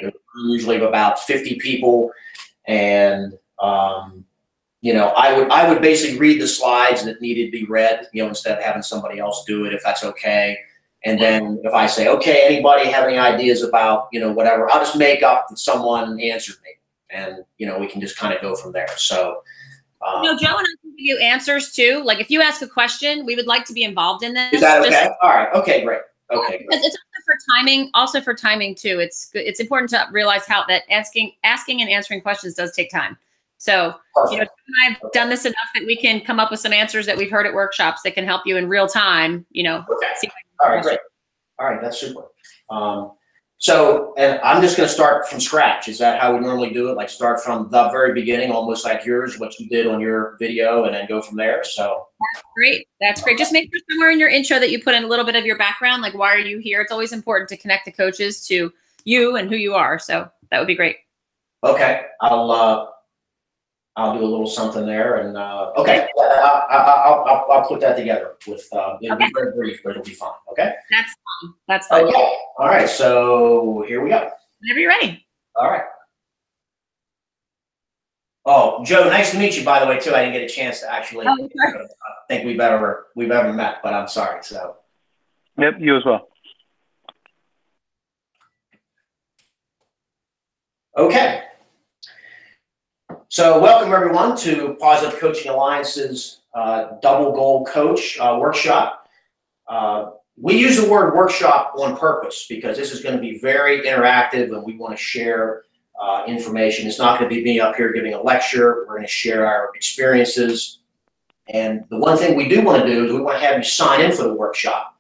There's usually about 50 people, and you know, I would basically read the slides that needed to be read, you know, instead of having somebody else do it, if that's okay. And then if I say, okay, anybody have any ideas about, you know, whatever, I'll just make up that someone answered me, and you know, we can just kind of go from there. So. You know, Joe and I can give you answers too. Like if you ask a question, we would like to be involved in this. Is that okay? All right. Okay, great. Okay. Great. It's also for timing. Also for timing too. It's important to realize how that asking and answering questions does take time. So you know, I've done this enough that we can come up with some answers that we've heard at workshops that can help you in real time. You know. Okay. All right. Great. All right. That's super. So, and I'm just going to start from scratch. Is that how we normally do it? Like start from the very beginning, almost like yours, what you did on your video, and then go from there. So that's great. That's great. Just make sure somewhere in your intro that you put in a little bit of your background, like why are you here? It's always important to connect the coaches to you and who you are. So that would be great. Okay, I'll do a little something there, and okay, I'll put that together with it'll be very brief, but it'll be fun. Okay, that's fine. That's fine. Okay, all right. So here we go. Whenever you're ready. All right. Oh, Joe, nice to meet you. By the way, too, I didn't get a chance to actually. I think we've ever met, but I'm sorry. So. Yep, you as well. Okay. So welcome everyone to Positive Coaching Alliance's Double Goal Coach workshop. We use the word workshop on purpose because this is going to be very interactive, and we want to share information. It's not going to be me up here giving a lecture. We're going to share our experiences. And the one thing we do want to do is we want to have you sign in for the workshop.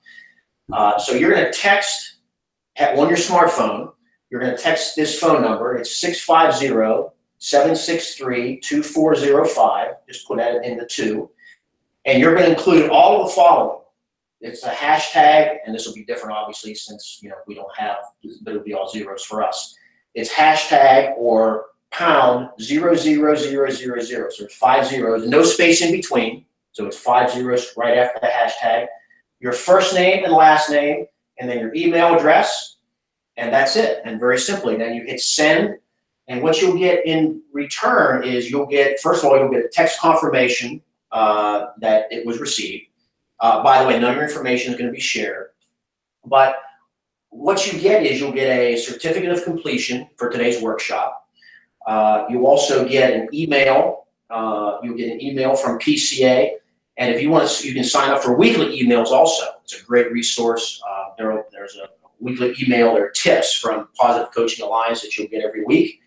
So you're going to text on your smartphone. You're going to text this phone number. It's 650-763-2405. Just put that in the 2. And you're going to include all of the following. It's a hashtag, and this will be different, obviously, since you know we don't have, but it'll be all zeros for us. It's hashtag or pound 00000. So it's 5 zeros, no space in between. So it's 5 zeros right after the hashtag. Your first name and last name, and then your email address, and that's it. And very simply, then you hit send. And what you'll get in return is you'll get, first of all, you'll get a text confirmation that it was received. By the way, none of your information is going to be shared. But what you get is you'll get a certificate of completion for today's workshop. You'll also get an email. You'll get an email from PCA. And if you want to, you can sign up for weekly emails also. It's a great resource. There's a weekly email or tips from Positive Coaching Alliance that you'll get every week.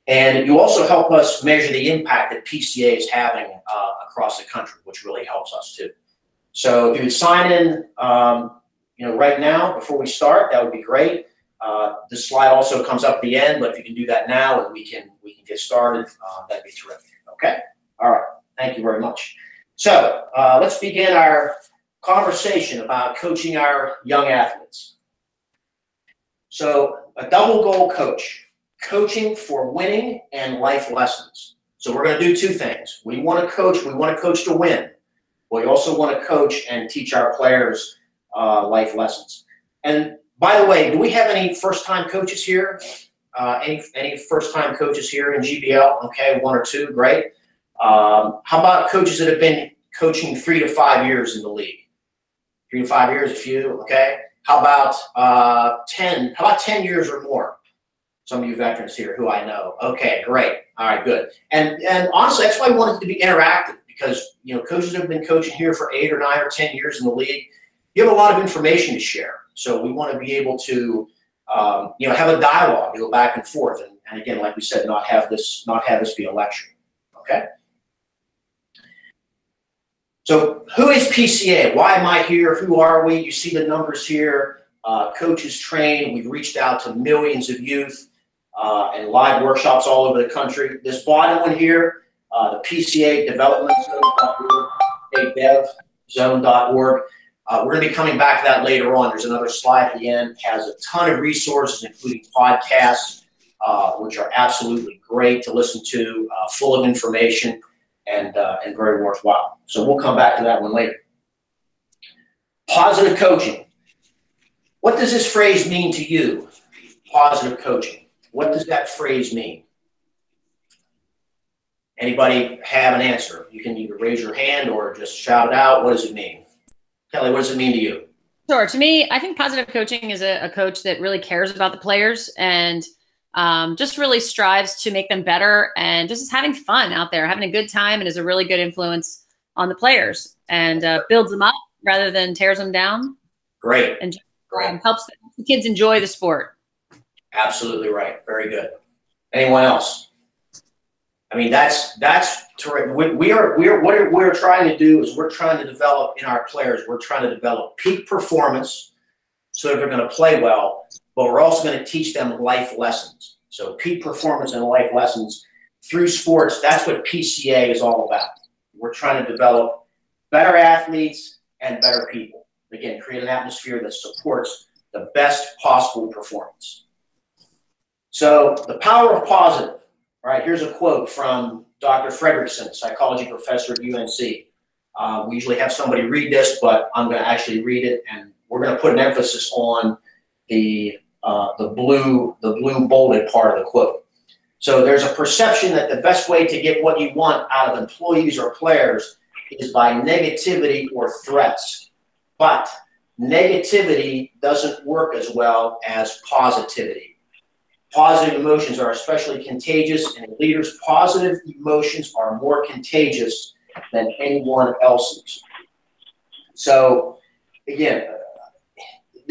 And you also help us measure the impact that PCA is having across the country, which really helps us too. So if you would sign in, you know, right now before we start, that would be great. This slide also comes up at the end, but if you can do that now and we can get started, that'd be terrific. Okay. All right. Thank you very much. So let's begin our conversation about coaching our young athletes. So a double goal coach. Coaching for winning and life lessons. So we're going to do two things. We want to coach to win. We also want to coach and teach our players life lessons. And by the way, do we have any first-time coaches here? Any first-time coaches here in GBL? Okay, 1 or 2, great. How about coaches that have been coaching 3 to 5 years in the league? 3 to 5 years, a few, okay. How about 10? How about 10 years or more? Some of you veterans here who I know. Okay, great. All right, good. And honestly, that's why I wanted it to be interactive, because you know coaches have been coaching here for 8 or 9 or 10 years in the league. You have a lot of information to share, so we want to be able to you know, have a dialogue, go back and forth, and again, like we said, not have this be a lecture. Okay. So who is PCA? Why am I here? Who are we? You see the numbers here. Coaches trained. We've reached out to millions of youth. And live workshops all over the country. This bottom one here, the PCA Development Zone.org, devzone.org. We're going to be coming back to that later on. There's another slide at the end. It has a ton of resources, including podcasts, which are absolutely great to listen to, full of information and very worthwhile. So we'll come back to that one later. Positive coaching. What does this phrase mean to you? Positive coaching. What does that phrase mean? Anybody have an answer? You can either raise your hand or just shout it out. What does it mean? Kelly, what does it mean to you? Sure. To me, I think positive coaching is a coach that really cares about the players and just really strives to make them better and just is having fun out there, having a good time, and is a really good influence on the players and builds them up rather than tears them down. Great. And helps the kids enjoy the sport. Absolutely right. Very good. Anyone else? I mean, that's terrific. What we're trying to do is we're trying to develop in our players, we're trying to develop peak performance so that they're going to play well, but we're also going to teach them life lessons. So peak performance and life lessons through sports, that's what PCA is all about. We're trying to develop better athletes and better people. Again, create an atmosphere that supports the best possible performance. So the power of positive. All right, here's a quote from Dr. Fredrickson, psychology professor at UNC. We usually have somebody read this, but I'm going to actually read it, and we're going to put an emphasis on the blue bolded part of the quote. So there's a perception that the best way to get what you want out of employees or players is by negativity or threats. But negativity doesn't work as well as positivity. Positive emotions are especially contagious, and in leaders, positive emotions are more contagious than anyone else's. So, again,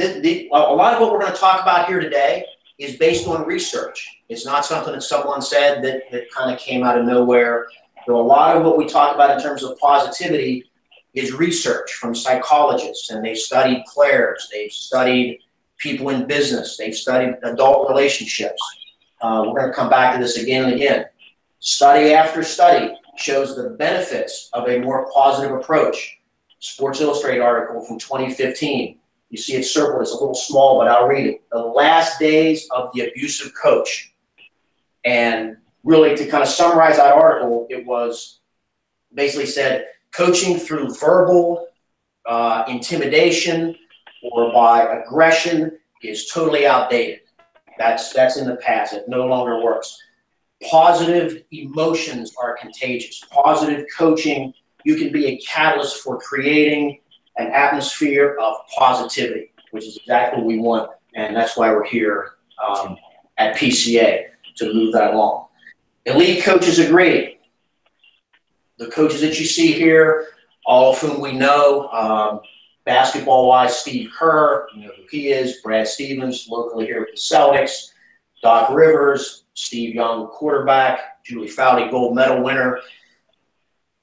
a lot of what we're going to talk about here today is based on research. It's not something that someone said that kind of came out of nowhere. So a lot of what we talk about in terms of positivity is research from psychologists, and they've studied players, they've studied people in business, they've studied adult relationships. We're going to come back to this again and again. Study after study shows the benefits of a more positive approach. Sports Illustrated article from 2015. You see it circled. It's a little small, but I'll read it. The last days of the abusive coach. And really, to kind of summarize that article, it was basically said, coaching through verbal intimidation or by aggression is totally outdated. That's in the past. It no longer works. Positive emotions are contagious. Positive coaching, you can be a catalyst for creating an atmosphere of positivity, which is exactly what we want, and that's why we're here at PCA, to move that along. Elite coaches agree. The coaches that you see here, all of whom we know, basketball-wise, Steve Kerr, you know who he is, Brad Stevens, locally here with the Celtics, Doc Rivers, Steve Young, quarterback, Julie Foudy, gold medal winner.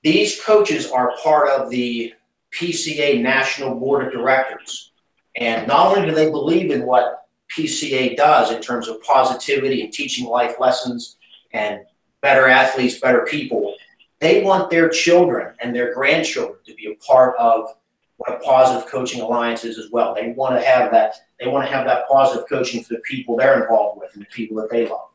These coaches are part of the PCA National Board of Directors. And not only do they believe in what PCA does in terms of positivity and teaching life lessons and better athletes, better people, they want their children and their grandchildren to be a part of what a positive coaching alliance is as well. They want to have that. They want to have that positive coaching for the people they're involved with and the people that they love.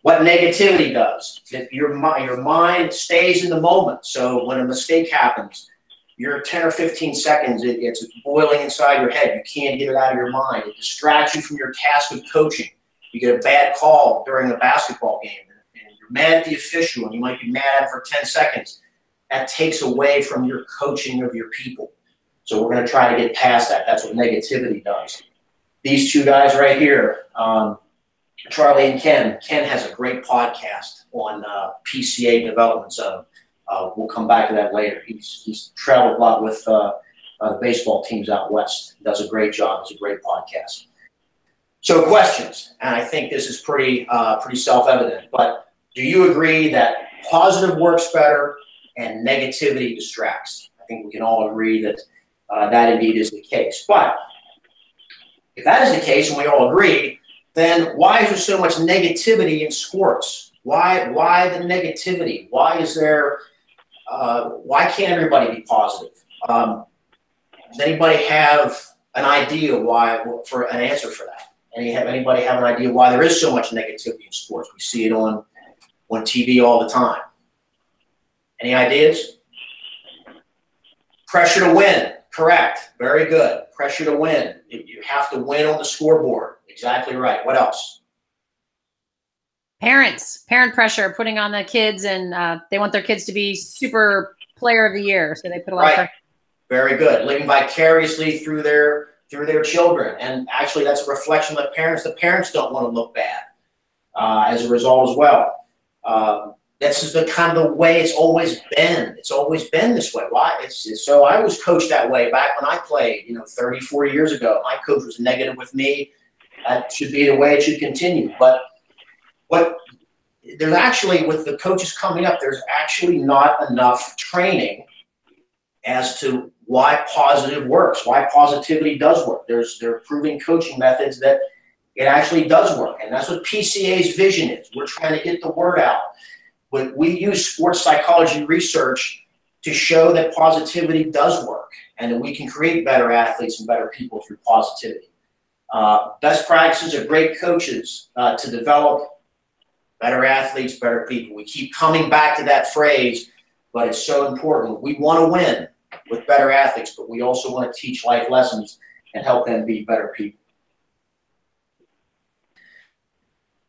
What negativity does, that your mind stays in the moment. So when a mistake happens, you're 10 or 15 seconds, it's boiling inside your head. You can't get it out of your mind. It distracts you from your task of coaching. You get a bad call during a basketball game, and you're mad at the official, and you might be mad at him for 10 seconds. That takes away from your coaching of your people. So we're going to try to get past that. That's what negativity does. These two guys right here, Charlie and Ken. Ken has a great podcast on PCA Development Zone. We'll come back to that later. He's traveled a lot with the baseball teams out west. He does a great job. It's a great podcast. So questions, and I think this is pretty self-evident, but do you agree that positive works better and negativity distracts? I think we can all agree that that indeed is the case. But if that is the case and we all agree, then why is there so much negativity in sports? Why the negativity? Why is there why can't everybody be positive? Does anybody have an idea for an answer for that? Anybody have an idea why there is so much negativity in sports? We see it on TV all the time. Any ideas? Pressure to win. Correct. Very good. Pressure to win. You have to win on the scoreboard. Exactly right. What else? Parent pressure, putting on the kids, and they want their kids to be super player of the year, so they put a lot of pressure. Very good. Living vicariously through their children, and actually that's a reflection of the parents. The parents don't want to look bad as a result as well. This is the kind of the way it's always been. It's always been this way. Why? So I was coached that way back when I played, 30, 40 years ago. My coach was negative with me. That should be the way it should continue. But there's actually, with the coaches coming up, there's actually not enough training as to why positive works, why positivity does work. They're proving coaching methods that it actually does work. And that's what PCA's vision is. We're trying to get the word out. But we use sports psychology research to show that positivity does work and that we can create better athletes and better people through positivity. Best practices of great coaches to develop better athletes, better people. We keep coming back to that phrase, but it's so important. We want to win with better athletes, but we also want to teach life lessons and help them be better people.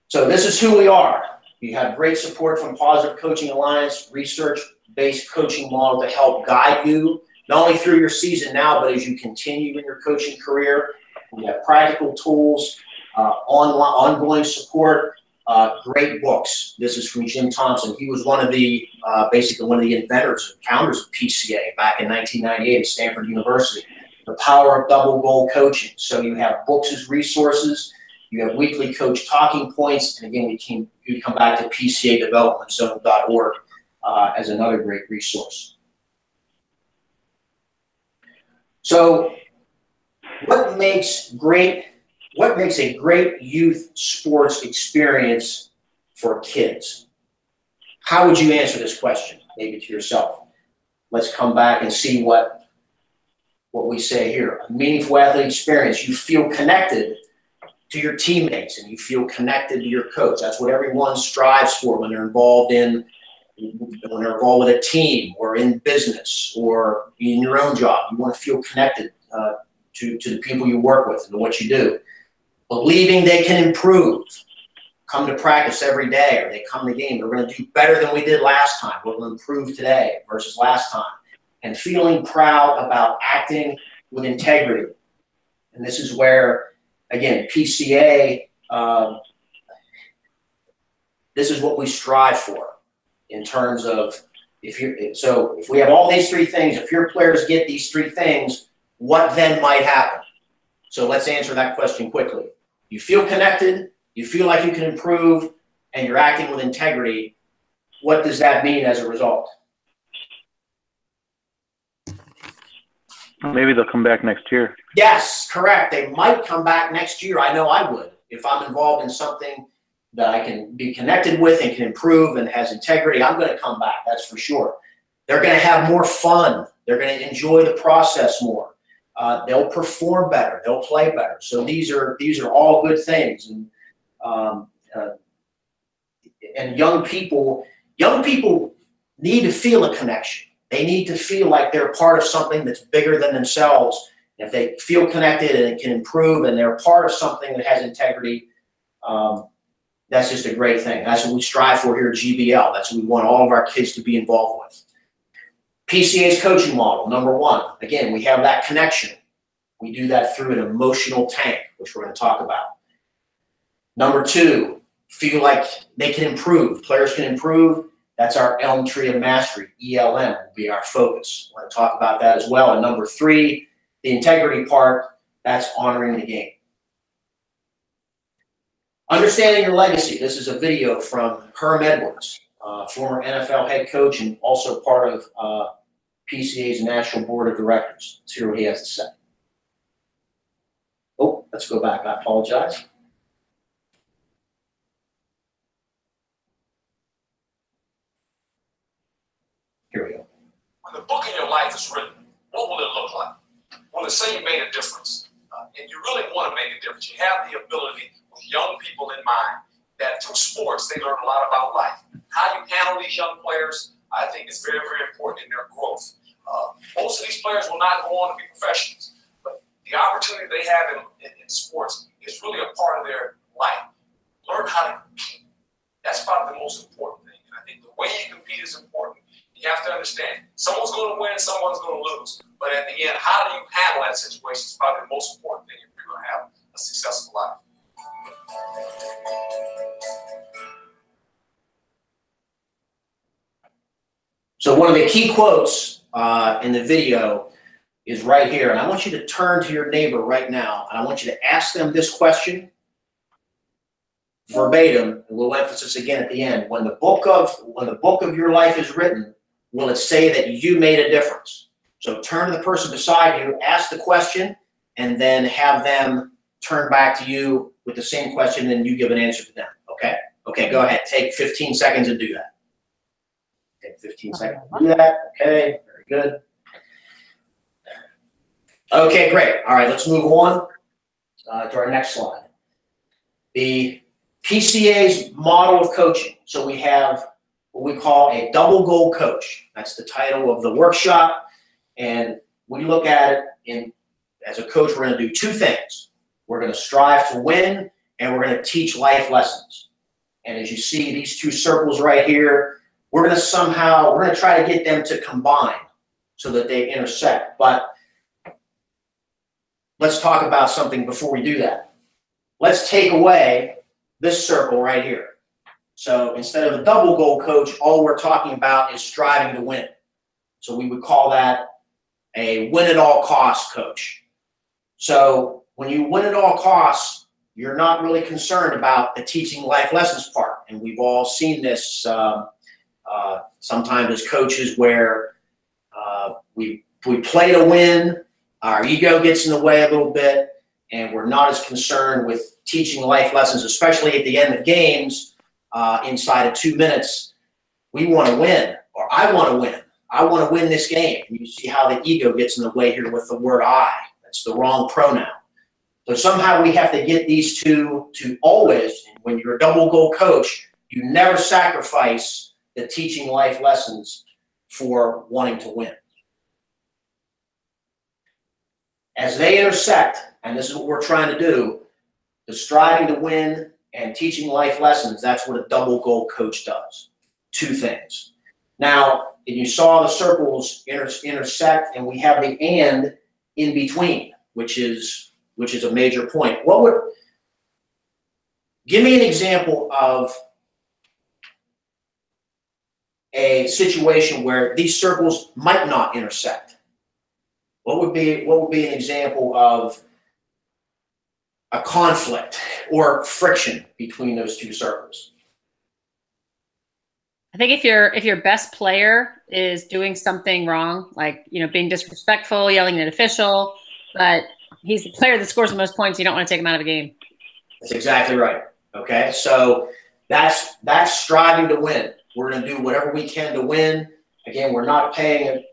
So this is who we are. We have great support from Positive Coaching Alliance, research-based coaching model to help guide you, not only through your season now, but as you continue in your coaching career. We have practical tools, ongoing support, great books. This is from Jim Thompson. He was one of the, basically one of the inventors and founders of PCA back in 1998 at Stanford University. The power of double goal coaching. So you have books as resources. You have weekly coach talking points. And again, we come back to PCAdevelopmentzone.org as another great resource. So what makes a great youth sports experience for kids? How would you answer this question, maybe to yourself? Let's come back and see what we say here. A meaningful athletic experience. You feel connected to your teammates and you feel connected to your coach. That's what everyone strives for when they're involved with a team or in business or in your own job. You want to feel connected to the people you work with and to what you do. Believing they can improve. Come to practice every day, or they come to the game. We're going to do better than we did last time. We're going to improve today versus last time. And feeling proud about acting with integrity. And this is where, again, PCA, this is what we strive for in terms of if we have all these three things, if your players get these three things, what then might happen? So let's answer that question quickly. You feel connected, you feel like you can improve, and you're acting with integrity. What does that mean as a result? Maybe they'll come back next year. Yes, correct. They might come back next year. I know I would. If I'm involved in something that I can be connected with and can improve and has integrity, I'm going to come back. That's for sure. They're going to have more fun. They're going to enjoy the process more. They'll perform better. They'll play better. So these are all good things. And young people need to feel a connection. They need to feel like they're part of something that's bigger than themselves. If they feel connected and it can improve and they're part of something that has integrity, that's just a great thing. That's what we strive for here at GBL. That's what we want all of our kids to be involved with. PCA's coaching model, number one. Again, we have that connection. We do that through an emotional tank, which we're going to talk about. Number two, feel like they can improve. Players can improve. That's our Elm Tree of Mastery, ELM, will be our focus. We're going to talk about that as well. And number three, the integrity part, that's honoring the game. Understanding your legacy. This is a video from Herm Edwards, former NFL head coach and also part of PCA's National Board of Directors. Let's hear what he has to say. Oh, let's go back. I apologize. Here we go. When the book of your life is written, what will it look like? Will it say you made a difference? And you really want to make a difference. You have the ability with young people in mind that through sports, they learn a lot about life. How you handle these young players, I think is very, very important in their growth. Most of these players will not go on to be professionals, but the opportunity they have in sports is really a part of their life. Learn how to compete. That's probably the most important thing. And I think the way you compete is important. You have to understand, someone's going to win, someone's going to lose. But at the end, how do you handle that situation is probably the most important thing if you're going to have a successful life. So one of the key quotes in the video is right here. And I want you to turn to your neighbor right now, and I want you to ask them this question verbatim, and we'll emphasis again at the end. When the book of your life is written, will it say that you made a difference? So turn to the person beside you, ask the question, and then have them turn back to you with the same question, and you give an answer to them. Okay? Okay, go ahead. Take 15 seconds and do that. Take 15 seconds to do that. Okay, very good. Okay, great. All right, let's move on to our next slide. The PCA's model of coaching. So we have what we call a double goal coach. That's the title of the workshop. And when you look at it as a coach, we're going to do two things. We're going to strive to win, and we're going to teach life lessons. And as you see these two circles right here, we're going to try to get them to combine so that they intersect. But let's talk about something before we do that. Let's take away this circle right here. So instead of a double goal coach, all we're talking about is striving to win. So we would call that a win at all costs coach. So when you win at all costs, you're not really concerned about the teaching life lessons part. And we've all seen this sometimes as coaches where we play to win, our ego gets in the way a little bit, and we're not as concerned with teaching life lessons, especially at the end of games inside of 2 minutes. We want to win, or I want to win. I want to win this game. And you see how the ego gets in the way here with the word I. That's the wrong pronoun. So somehow we have to get these two to always, when you're a double goal coach, you never sacrifice the teaching life lessons for wanting to win. As they intersect, and this is what we're trying to do, the striving to win and teaching life lessons, that's what a double goal coach does. Two things. Now, you saw the circles intersect, and we have the and in between, which is a major point. Give me an example of a situation where these circles might not intersect. What would be an example of a conflict or friction between those two circles? I think if your best player is doing something wrong, like being disrespectful, yelling at an official, but he's the player that scores the most points, you don't want to take him out of a game. That's exactly right. Okay, so that's striving to win. We're going to do whatever we can to win. Again, we're not paying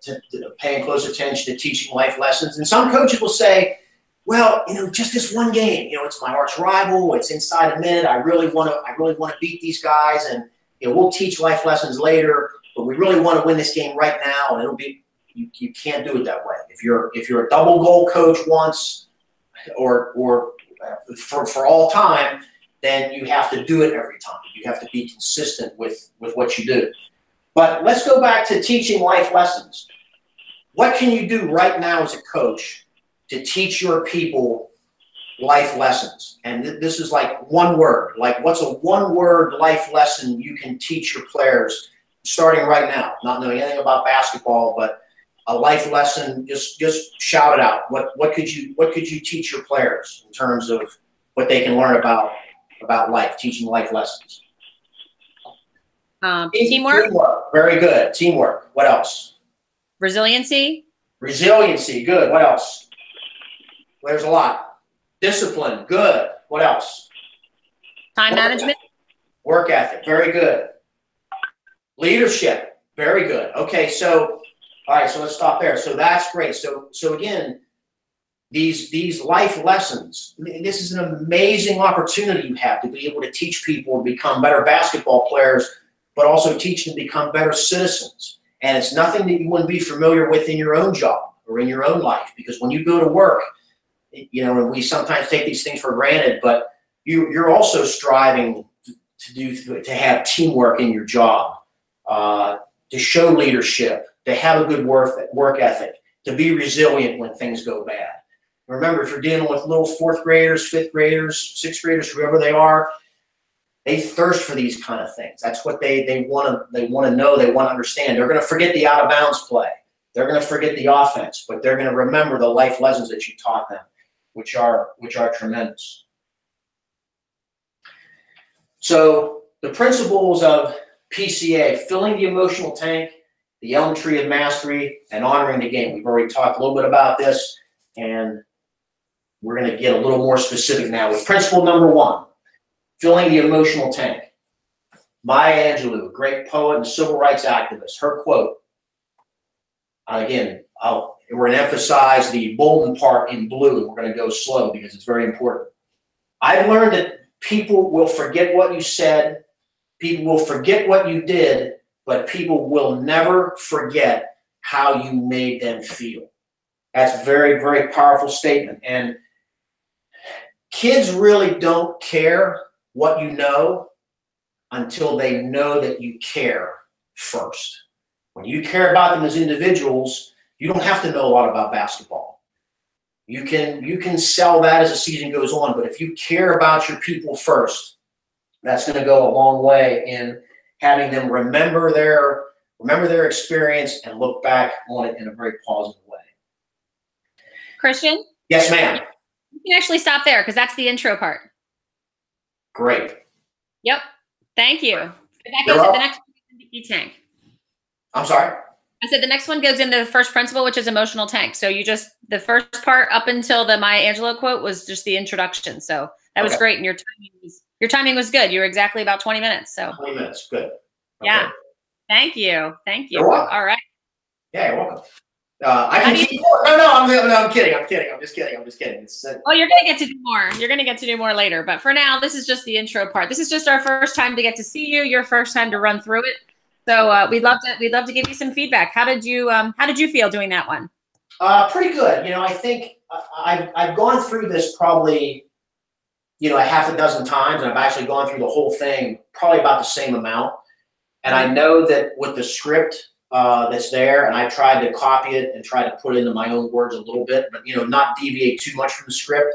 close attention to teaching life lessons. And some coaches will say, well, just this one game. It's my arch rival. It's inside a minute. I really want to beat these guys, and we'll teach life lessons later. But we really want to win this game right now, and it'll be. You can't do it that way. If you're a double goal coach once, or for all time, then you have to do it every time. You have to be consistent with what you do. But let's go back to teaching life lessons. What can you do right now as a coach to teach your people life lessons? And this is like one word. Like, what's a one-word life lesson you can teach your players starting right now? Not knowing anything about basketball, but a life lesson. Just shout it out. What could you teach your players in terms of what they can learn about life, teaching life lessons? Teamwork. Very good. Teamwork. What else? Resiliency. Resiliency. Good. What else? There's a lot. Discipline. Good. What else? Time management. Work ethic. Very good. Leadership. Very good. Okay. So, all right. So let's stop there. So that's great. So again, these life lessons, this is an amazing opportunity you have to be able to teach people to become better basketball players, but also teach them to become better citizens. And it's nothing that you wouldn't be familiar with in your own job or in your own life, because when you go to work, and we sometimes take these things for granted, but you're also striving to have teamwork in your job, to show leadership, to have a good work ethic, to be resilient when things go bad. Remember, if you're dealing with little fourth graders, fifth graders, sixth graders, whoever they are, they thirst for these kind of things. That's what they want to know. They want to understand. They're going to forget the out of bounds play. They're going to forget the offense, but they're going to remember the life lessons that you taught them, which are tremendous. So the principles of PCA: filling the emotional tank, the elm tree of mastery, and honoring the game. We've already talked a little bit about this, and we're going to get a little more specific now with principle number 1, filling the emotional tank. Maya Angelou, great poet and civil rights activist, her quote, again, we're going to emphasize the bold part in blue, and we're going to go slow because it's very important. I've learned that people will forget what you said, people will forget what you did, but people will never forget how you made them feel. That's a very, very powerful statement. And kids really don't care what you know until they know that you care first. When you care about them as individuals, you don't have to know a lot about basketball. You can sell that as the season goes on, but if you care about your people first, that's going to go a long way in having them remember their experience and look back on it in a very positive way. Christian? Yes, ma'am. You can actually stop there because that's the intro part. Great. Yep. Thank you. That goes to the next one in the E-tank. I'm sorry? I said the next one goes into the first principle, which is emotional tank. So the first part up until the Maya Angelou quote was just the introduction. So that was great. And your timing was good. You were exactly about 20 minutes. So 20 minutes. Good. Okay. Yeah. Thank you. Thank you. You're welcome. All right. Yeah, you're welcome. I can keep more. No, I'm kidding. I'm just kidding. It's, well, you're going to get to do more. You're going to get to do more later. But for now, this is just the intro part. This is just our first time to get to see you, your first time to run through it. So we'd love to give you some feedback. How did you feel doing that one? Pretty good. I think I've gone through this probably, a half a dozen times, and I've actually gone through the whole thing probably about the same amount. And I know that with the script that's there, and I tried to copy it and try to put it into my own words a little bit, but not deviate too much from the script.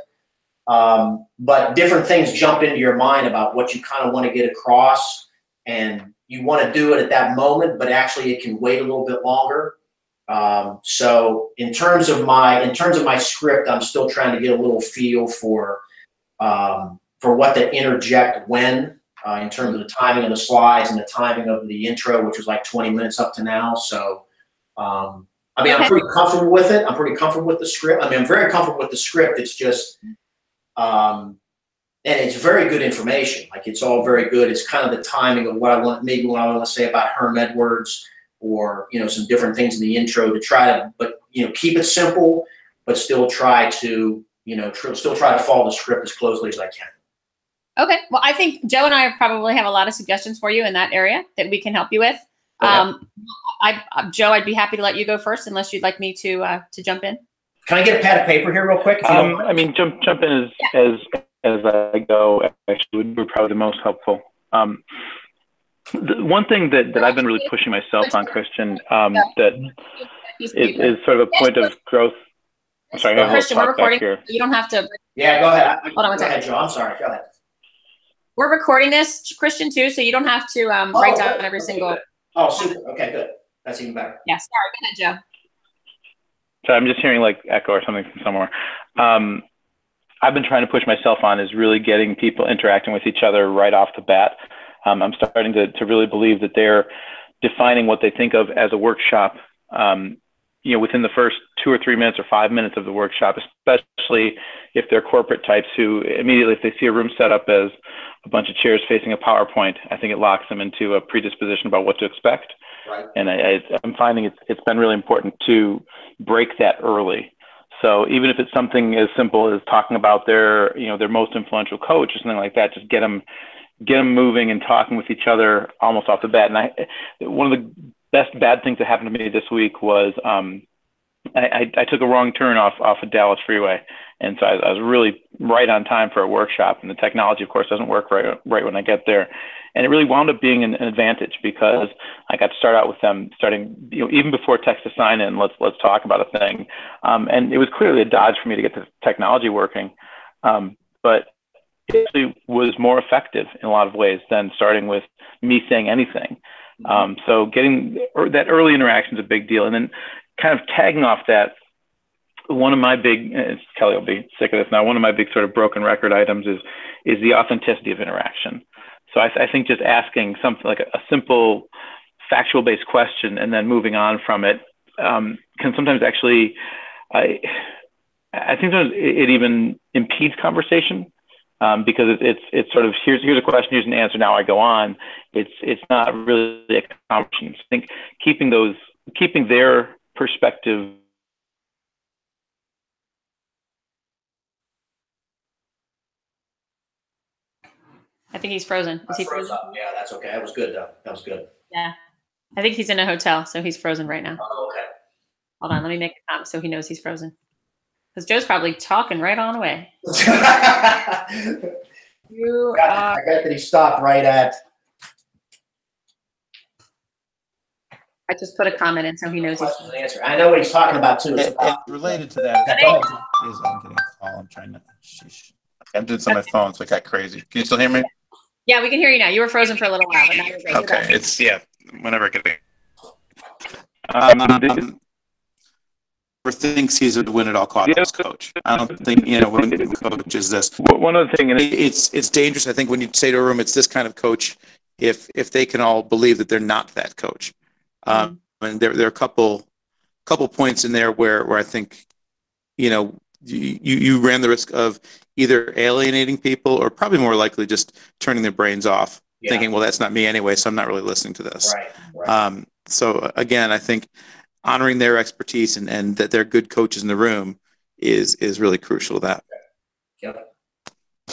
But different things jump into your mind about what you kind of want to get across, and you want to do it at that moment, but actually it can wait a little bit longer. So in terms of my script, I'm still trying to get a little feel for what to interject when, in terms of the timing of the slides and the timing of the intro, which was like 20 minutes up to now. So, I'm pretty comfortable with it. I'm pretty comfortable with the script. I'm very comfortable with the script. It's just, and it's very good information. Like, it's all very good. It's kind of the timing of what I want to say about Herm Edwards, or, some different things in the intro to try to, but, keep it simple, but still try to, follow the script as closely as I can. Okay. Well, I think Joe and I probably have a lot of suggestions for you in that area that we can help you with. Okay. Joe, I'd be happy to let you go first, unless you'd like me to jump in. Can I get a pad of paper here real quick? Jump in as I go. Actually, would be probably the most helpful. The one thing that I've been really pushing myself on, Christian, that is sort of a point of growth. I'm sorry, I have Christian, we're recording. You don't have to. Yeah, go ahead. Hold on one second. Go ahead, Joe. I'm sorry. Go ahead. We're recording this, Christian, too, so you don't have to write down every single. Good. Oh, super. Okay, good. That's even better. Yeah, sorry. Go ahead, Joe. So I'm just hearing like echo or something from somewhere. I've been trying to push myself on is really getting people interacting with each other right off the bat. I'm starting to really believe that they're defining what they think of as a workshop, within the first 2 or 3 minutes or 5 minutes of the workshop, especially if they're corporate types who immediately, if they see a room set up as a bunch of chairs facing a PowerPoint, I think it locks them into a predisposition about what to expect. Right. And I'm finding it's been really important to break that early. So even if it's something as simple as talking about their most influential coach or something like that, just get them moving and talking with each other almost off the bat. And one of the best bad things that happened to me this week was I took a wrong turn off of Dallas Freeway, and so I was really right on time for a workshop. And the technology, of course, doesn't work right when I get there, and it really wound up being an advantage because I got to start out with them starting, even before text to sign in. Let's talk about a thing, and it was clearly a dodge for me to get the technology working, but it actually was more effective in a lot of ways than starting with me saying anything. So getting that early interaction is a big deal, and then kind of tagging off that, one of my big, Kelly will be sick of this now, one of my big sort of broken record items is the authenticity of interaction. So I think just asking something like a simple factual based question and then moving on from it can sometimes actually, I think sometimes it even impedes conversation. Because it's sort of here's a question, here's an answer, now I go on. It's not really a conversation. I think keeping their perspective. I think he's frozen. Is he frozen? Yeah, that's okay. That was good though. That was good. Yeah. I think he's in a hotel, so he's frozen right now. Oh, okay. Hold on, let me make a comment so he knows he's frozen. Because Joe's probably talking right on away. I got that he stopped right at. I just put a comment in so he knows he's answer. I know what he's talking about too. And related to that is I'm getting a call. I'm trying to. Sheesh. I'm doing some on my phone, so it got crazy. Can you still hear me? Yeah, we can hear you now. You were frozen for a little while, but now you're great. Okay, it's whenever I get it. Thinks he's a win at all costs coach. I don't think when coach is this. One other thing, it's dangerous. I think when you say to a room, it's this kind of coach. If they can all believe that they're not that coach, and there are a couple points in there where I think you ran the risk of either alienating people or probably more likely just turning their brains off, thinking, well, that's not me anyway, so I'm not really listening to this. Right. So again, I think honoring their expertise and that they're good coaches in the room is really crucial to that. Yep.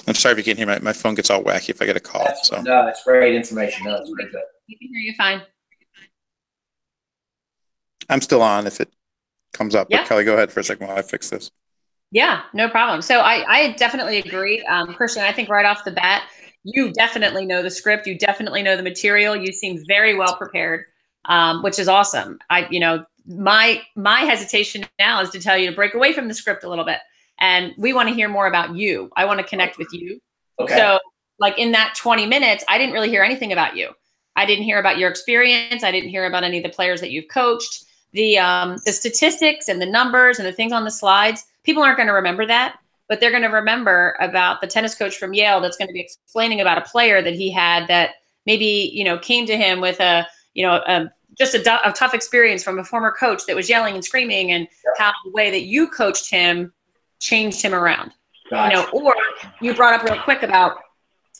I'm sorry if you can't hear my phone gets all wacky if I get a call. No, that's great information. No, it's very good. We can hear you fine. I'm still on if it comes up. Yeah. But Kelly, go ahead for a second while I fix this. Yeah, no problem. So I definitely agree. Christian, I think right off the bat, you definitely know the script. You definitely know the material. You seem very well prepared, which is awesome. My hesitation now is to tell you to break away from the script a little bit. And we want to hear more about you. I want to connect with you. Okay. So like in that 20 minutes, I didn't really hear anything about you. I didn't hear about your experience. I didn't hear about any of the players that you've coached. The statistics and the numbers and the things on the slides, people aren't going to remember that, but they're going to remember about the tennis coach from Yale that's going to be explaining about a player that he had that maybe, came to him with just a tough experience from a former coach that was yelling and screaming, and how the way that you coached him changed him around. Gotcha. Or you brought up real quick about,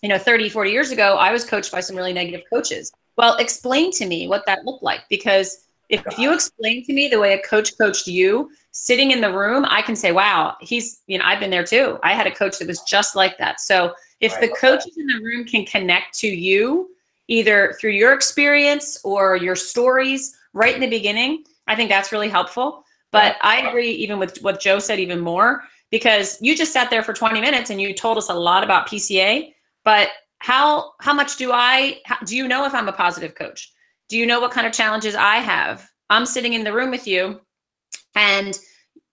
30, 40 years ago, I was coached by some really negative coaches. Well, explain to me what that looked like, because if you explain to me the way a coach coached you sitting in the room, I can say, wow, I've been there too. I had a coach that was just like that. So if the coaches in the room can connect to you, either through your experience or your stories right in the beginning, I think that's really helpful. But I agree even with what Joe said even more, because you just sat there for 20 minutes and you told us a lot about PCA, but how much do you know if I'm a positive coach? Do you know what kind of challenges I have? I'm sitting in the room with you, and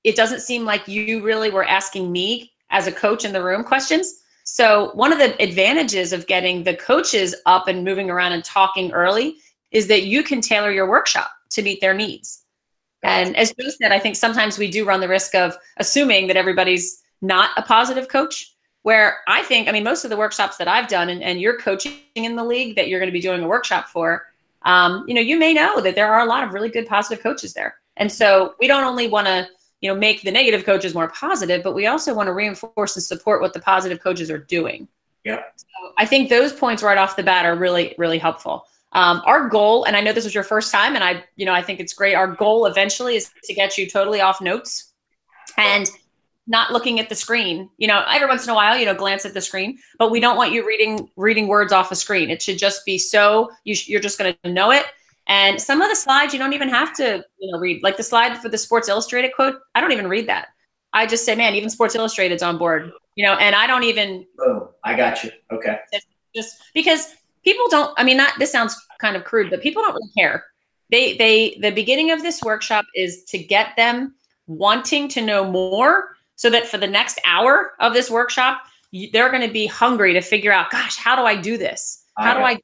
it doesn't seem like you really were asking me as a coach in the room questions. So one of the advantages of getting the coaches up and moving around and talking early is that you can tailor your workshop to meet their needs. And as Joe said, I think sometimes we do run the risk of assuming that everybody's not a positive coach, where I think, most of the workshops that I've done and you're coaching in the league that you're going to be doing a workshop for, you may know that there are a lot of really good positive coaches there. And so we don't only want to, make the negative coaches more positive, but we also want to reinforce and support what the positive coaches are doing. Yeah. So I think those points right off the bat are really, really helpful. Our goal, and I know this was your first time, and I think it's great. Our goal eventually is to get you totally off notes and not looking at the screen. Every once in a while, glance at the screen, but we don't want you reading words off a screen. It should just be you're just going to know it. And some of the slides you don't even have to, read. Like the slide for the Sports Illustrated quote, I don't even read that. I just say, man, even Sports Illustrated's on board, and I don't even. Oh, I got you. Okay. Just because people don't, I mean, this sounds kind of crude, but people don't really care. The beginning of this workshop is to get them wanting to know more so that for the next hour of this workshop, they're going to be hungry to figure out, gosh, how do I do this? How do I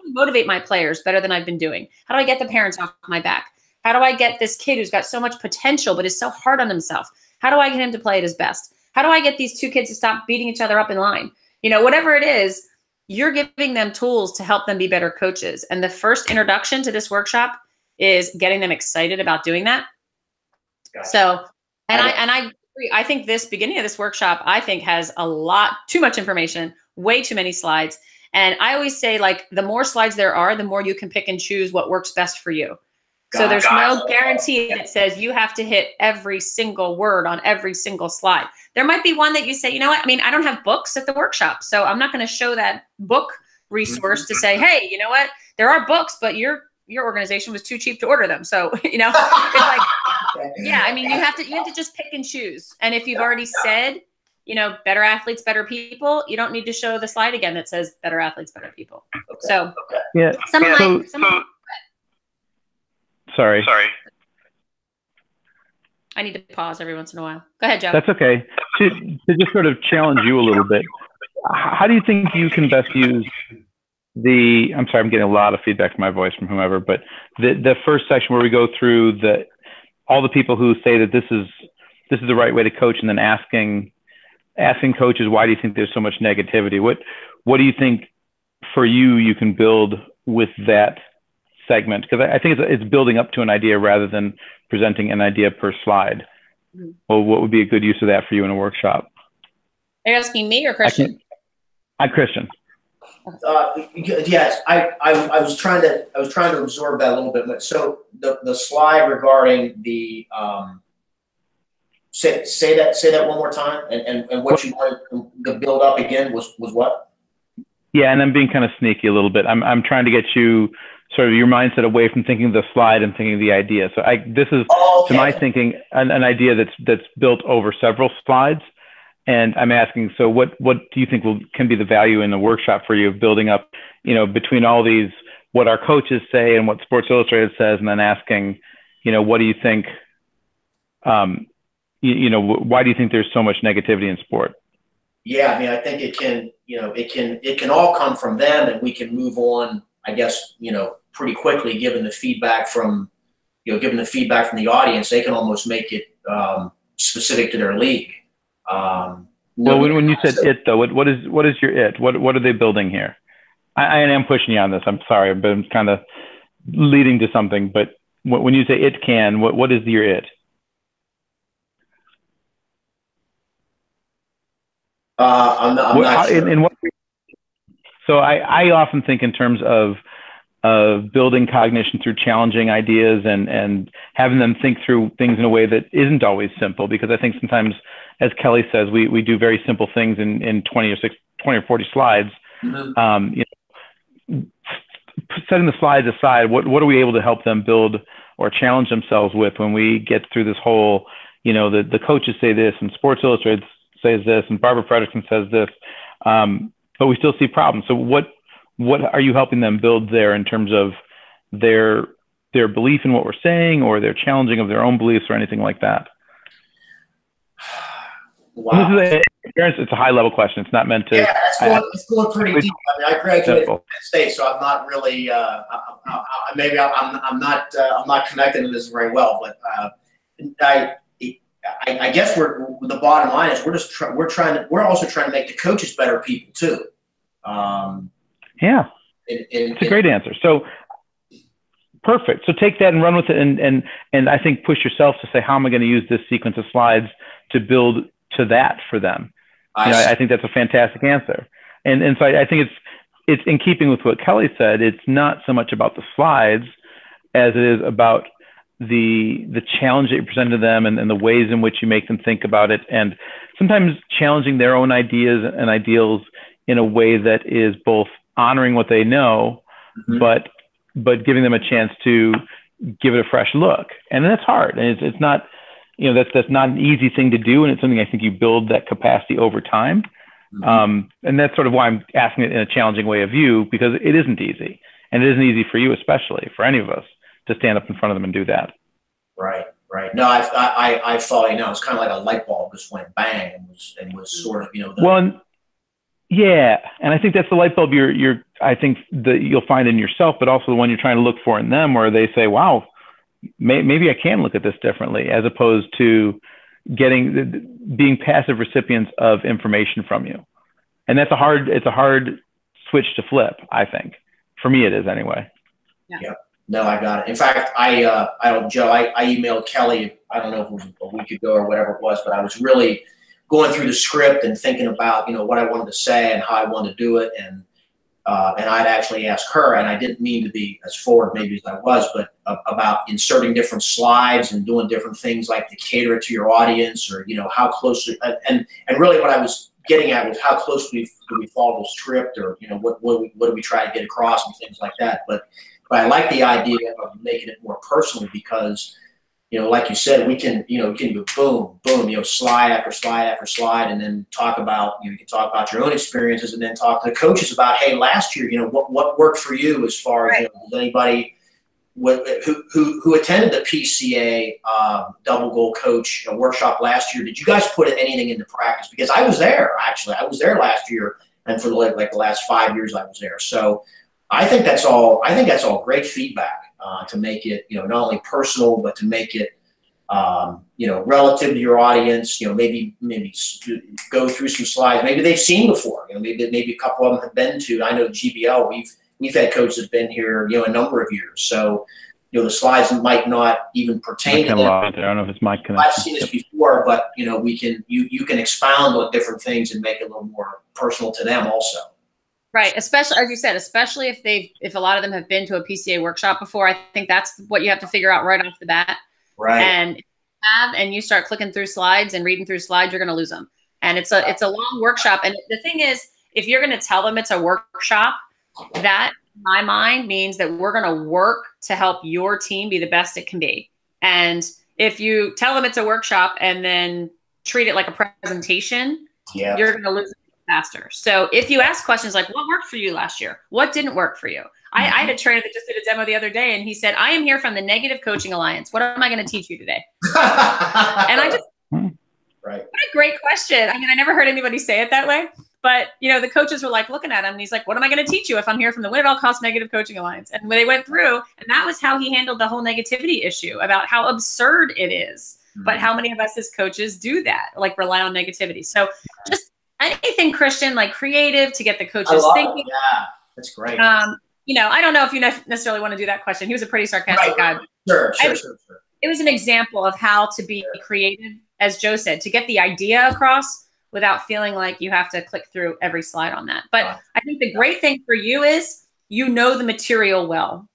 motivate my players better than I've been doing? How do I get the parents off my back? How do I get this kid who's got so much potential but is so hard on himself? How do I get him to play at his best? How do I get these two kids to stop beating each other up in line? Whatever it is, you're giving them tools to help them be better coaches. And the first introduction to this workshop is getting them excited about doing that. Gotcha. So, I agree. I think this beginning of this workshop, I think has too much information, way too many slides. And I always say, like, the more slides there are, the more you can pick and choose what works best for you. So there's no guarantee that says you have to hit every single word on every single slide. There might be one that you say, you know what? I mean, I don't have books at the workshop, so I'm not going to show that book resource to say, hey, you know what? There are books, but your organization was too cheap to order them. So, it's like, yeah, I mean, you have to just pick and choose. And if you've already said, better athletes, better people, you don't need to show the slide again that says better athletes, better people. Okay. So, yeah. Sorry. I need to pause every once in a while. Go ahead, Joe. That's okay. To just sort of challenge you a little bit, how do you think you can best use I'm sorry, I'm getting a lot of feedback from my voice from whomever, but the first section where we go through all the people who say that this is the right way to coach, and then asking coaches, why do you think there's so much negativity? What do you think for you can build with that segment? Because I think it's building up to an idea rather than presenting an idea per slide. Mm-hmm. Well, what would be a good use of that for you in a workshop? Are you asking me or Christian? I'm Christian. Yes, I was trying to absorb that a little bit. So the slide regarding the say that one more time, and what you wanted to build up again was what? Yeah, and I'm being kind of sneaky a little bit. I'm trying to get you sort of your mindset away from thinking of the slide and thinking of the idea. So this is, to my thinking, an idea that's built over several slides. And I'm asking, so what do you think can be the value in the workshop for you of building up, between all these, what our coaches say and what Sports Illustrated says, and then asking, what do you think, why do you think there's so much negativity in sport? Yeah, I mean, I think it can all come from them, and we can move on, I guess, pretty quickly, given the feedback from the audience. They can almost make it specific to their league. Well, when you said it though, what is your it? What are they building here? I am pushing you on this. I'm sorry, but I'm kind of leading to something. But when you say it can, what is your it? I'm not sure. So I often think in terms of building cognition through challenging ideas and having them think through things in a way that isn't always simple, because I think sometimes, as Kelly says, we do very simple things in 20 or 40 slides. Mm-hmm. Setting the slides aside, what are we able to help them build or challenge themselves with when we get through this whole, the coaches say this and Sports Illustrated says this and Barbara Fredrickson says this, but we still see problems. So what are you helping them build there in terms of their belief in what we're saying, or their challenging of their own beliefs, or anything like that? Wow. It's a high level question. It's not meant to. Yeah, it's going pretty deep. I mean, I graduated from Penn State, so I'm not really. Maybe I'm not connecting to this very well, but I guess the bottom line is we're also trying to make the coaches better people too. Yeah, it's a great answer. So perfect. So take that and run with it, and I think push yourself to say, how am I going to use this sequence of slides to build to that for them? I think that's a fantastic answer. And so I think it's in keeping with what Kelly said. It's not so much about the slides as it is about the challenge that you present to them, and the ways in which you make them think about it, and sometimes challenging their own ideas and ideals in a way that is both honoring what they know, mm-hmm. but but giving them a chance to give it a fresh look. And that's hard. And it's not, you know, that's not an easy thing to do. And it's something I think you build that capacity over time. And that's sort of why I'm asking it in a challenging way of you, because it isn't easy. And it isn't easy for you, especially for any of us, to stand up in front of them and do that. Right. No, I thought, you know, it's kind of like a light bulb just went bang and was sort of, you know. Well, yeah, and I think that's the light bulb I think that you'll find in yourself, but also the one you're trying to look for in them, where they say, "Wow, maybe I can look at this differently," as opposed to being passive recipients of information from you. And it's a hard switch to flip, I think. For me, it is anyway. Yeah. No, I got it. In fact, I emailed Kelly, I don't know if it was a week ago or whatever it was, but I was really going through the script and thinking about, you know, what I wanted to say and how I wanted to do it. And I'd actually asked her, and I didn't mean to be as forward maybe as I was, but about inserting different slides and doing different things like to cater it to your audience, or, you know, how closely, and really what I was getting at was how closely do we follow the script, or, you know, what do we try to get across and things like that. But I like the idea of making it more personal, because, you know, like you said, we can go boom, boom, you know, slide after slide after slide, and then talk about, you know, you can talk about your own experiences, and then talk to the coaches about, hey, last year, you know, what worked for you, as far as, you know, does anybody who attended the PCA double goal coach workshop last year, did you guys put anything into practice? Because I was there, actually. I was there last year, and for the last 5 years I was there. So I think that's all great feedback to make it, you know, not only personal, but to make it, you know, relative to your audience. You know, maybe go through some slides maybe they've seen before. You know, maybe a couple of them have been to. I know GBL, we've had coaches that have been here, you know, a number of years. So, you know, the slides might not even pertain to them. I don't know if it's my connection. I've seen this before, but, you know, you can expound on different things and make it a little more personal to them also. Right. Especially, as you said, especially if a lot of them have been to a PCA workshop before. I think that's what you have to figure out right off the bat. Right. And you start clicking through slides and reading through slides, you're going to lose them. And it's a long workshop. And the thing is, if you're going to tell them it's a workshop, that in my mind means that we're going to work to help your team be the best it can be. And if you tell them it's a workshop and then treat it like a presentation, you're going to lose it faster. So if you ask questions like, what worked for you last year? What didn't work for you? I had a trainer that just did a demo the other day, and he said, I am here from the Negative Coaching Alliance. What am I going to teach you today? And I just, right. What a great question. I mean, I never heard anybody say it that way, but, you know, the coaches were like looking at him, and he's like, what am I going to teach you if I'm here from the Win at All Costs Negative Coaching Alliance? And when they went through, and that was how he handled the whole negativity issue about how absurd it is, but how many of us as coaches do that, like rely on negativity. So just anything Christian, like creative, to get the coaches thinking. Yeah, that's great. You know, I don't know if you necessarily want to do that question. He was a pretty sarcastic guy. Sure. It was an example of how to be creative, as Joe said, to get the idea across without feeling like you have to click through every slide on that. But I think the great thing for you is you know the material well.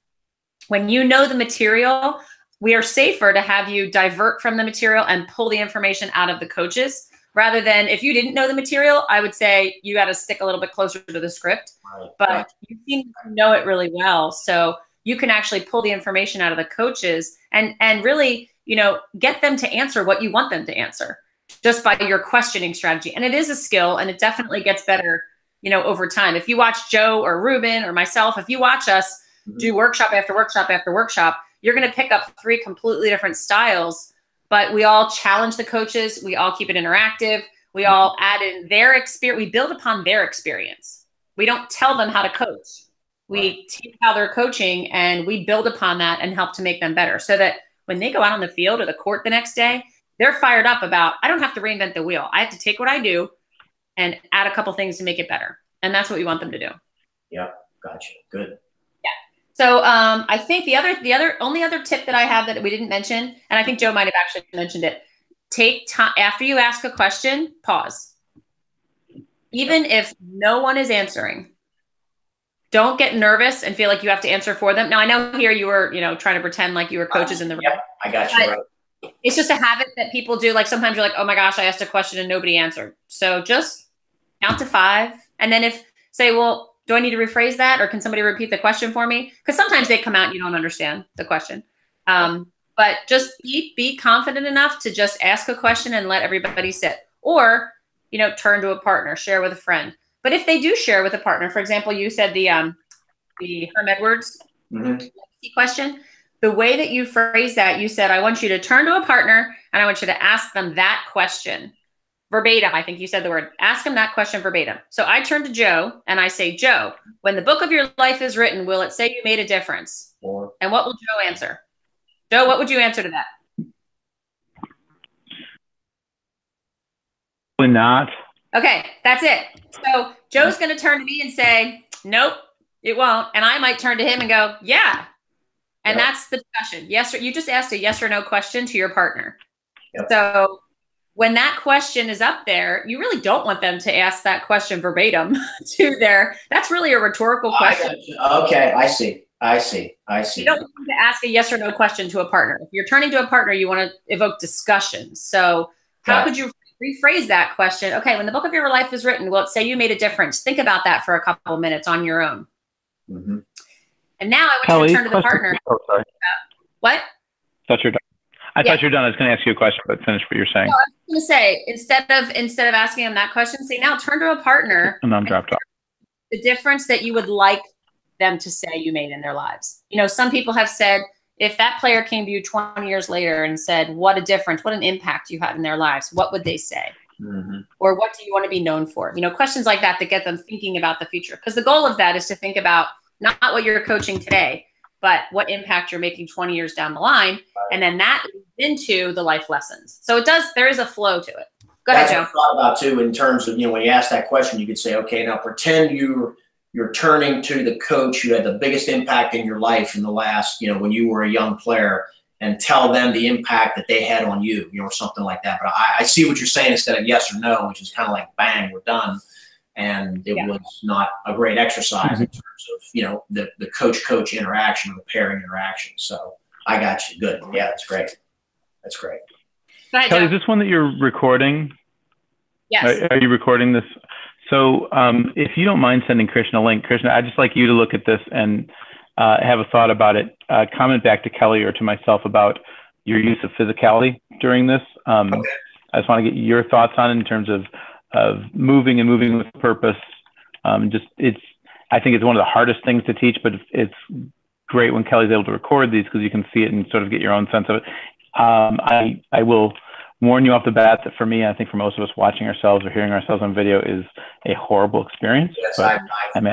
When you know the material, we are safer to have you divert from the material and pull the information out of the coaches, rather than if you didn't know the material, I would say you got to stick a little bit closer to the script. But you seem to know it really well. So you can actually pull the information out of the coaches and really, you know, get them to answer what you want them to answer just by your questioning strategy. And it is a skill, and it definitely gets better, you know, over time. If you watch Joe or Ruben or myself, if you watch us do workshop after workshop after workshop, you're going to pick up 3 completely different styles. But we all challenge the coaches. We all keep it interactive. We all add in their experience. We build upon their experience. We don't tell them how to coach. We teach how they're coaching, and we build upon that and help to make them better, so that when they go out on the field or the court the next day, they're fired up about, I don't have to reinvent the wheel. I have to take what I do and add a couple things to make it better. And that's what we want them to do. Yeah. Gotcha. Good. So I think the only other tip that I have that we didn't mention, and I think Joe might have actually mentioned it, take time after you ask a question, pause. Even if no one is answering, don't get nervous and feel like you have to answer for them. Now, I know here you were, you know, trying to pretend like you were coaches in the room. Yep, I got you right. It's just a habit that people do. Like sometimes you're like, oh my gosh, I asked a question and nobody answered. So just count to 5. And then say, well, Do I need to rephrase that, or can somebody repeat the question for me? Because sometimes they come out and you don't understand the question. But just be confident enough to just ask a question and let everybody sit, or turn to a partner, share with a friend. But if they do share with a partner, for example, you said the Herm Edwards question. The way that you phrase that, you said, I want you to turn to a partner and I want you to ask them that question verbatim. I think you said the word, ask them that question verbatim. So I turn to Joe and I say, Joe, when the book of your life is written, will it say you made a difference? And what will Joe answer? Joe, what would you answer to that? Probably not. Okay, that's it. So Joe's going to turn to me and say, nope, it won't. And I might turn to him and go, yeah. And that's the discussion. Yes, or you just asked a yes or no question to your partner. Yep. So when that question is up there, you really don't want them to ask that question verbatim to that's really a rhetorical question. Okay, I see. You don't want to ask a yes or no question to a partner. If you're turning to a partner, you want to evoke discussion. So how could you rephrase that question? Okay, when the book of your life is written, will it say you made a difference? Think about that for a couple of minutes on your own. Mm-hmm. And now I want you to turn to the partner. Oh, sorry. What? I thought you were done. I was going to ask you a question, but finish what you're saying. No, I was going to say, instead of asking them that question, say, now turn to a partner. And I'm dropped off. The difference that you would like them to say you made in their lives. Some people have said, if that player came to you 20 years later and said, what a difference, what an impact you had in their lives, what would they say? Mm-hmm. Or what do you want to be known for? Questions like that get them thinking about the future. Because the goal of that is to think about not what you're coaching today, but what impact you're making 20 years down the line. And then that leads into the life lessons. So there is a flow to it. Go ahead, Joe. That's what I thought about too, in terms of, when you ask that question, you could say, okay, now pretend you're turning to the coach who had the biggest impact in your life in the last, when you were a young player, and tell them the impact that they had on you, or something like that. But I see what you're saying instead of yes or no, which is kind of like, bang, we're done. And it was not a great exercise in terms of, the coach-coach interaction or the pairing interaction. So I got you. Good. Yeah, that's great. That's great. Kelly, is this one that you're recording? Yes. Are you recording this? So if you don't mind sending Krishna a link, Krishna, I'd just like you to look at this and have a thought about it. Comment back to Kelly or to myself about your use of physicality during this. I just want to get your thoughts on it in terms of moving with purpose. I think it's one of the hardest things to teach, but it's great when Kelly's able to record these because you can see it and sort of get your own sense of it. I will warn you off the bat that for me, I think for most of us, watching ourselves or hearing ourselves on video is a horrible experience. Yes, I'm